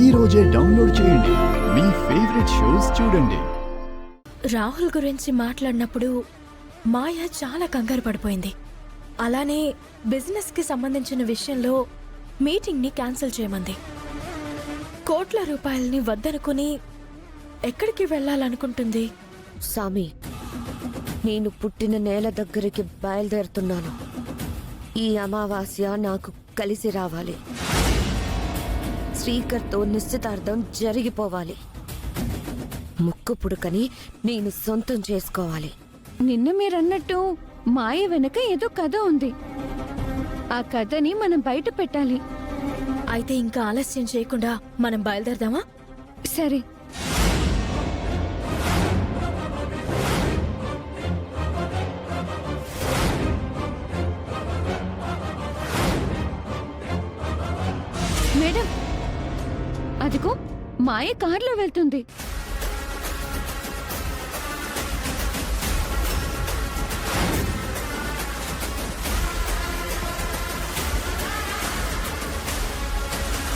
ఈ రోజే డౌన్లోడ్ చేయండి. మీ ఫేవరెట్ షోస్ చూడండి. రాహుల్ గురించి మాట్లాడినప్పుడు మాయ చాలా కంగారు పడిపోయింది. అలానే బిజినెస్కి సంబంధించిన విషయంలో మీటింగ్ని క్యాన్సిల్ చేయమంది. కోట్ల రూపాయల్ని వద్దనుకుని ఎక్కడికి వెళ్ళాలనుకుంటుంది? సామి, నేను పుట్టిన నేల దగ్గరికి బయలుదేరుతున్నాను. ఈ అమావాస్య నాకు కలిసి రావాలి. శ్రీకర్తో నిశ్చితార్థం జరిగిపోవాలి. ముక్కు పుడకని నేను సొంతం చేసుకోవాలి. నిన్న మీరన్నట్టు మాయ వెనక ఏదో కథ ఉంది. ఆ కథని మనం బయట పెట్టాలి. అయితే ఇంకా ఆలస్యం చేయకుండా మనం బయలుదేరదామా? సరే. మేడం, అదిగో మాయ కారులో వెళ్తుంది.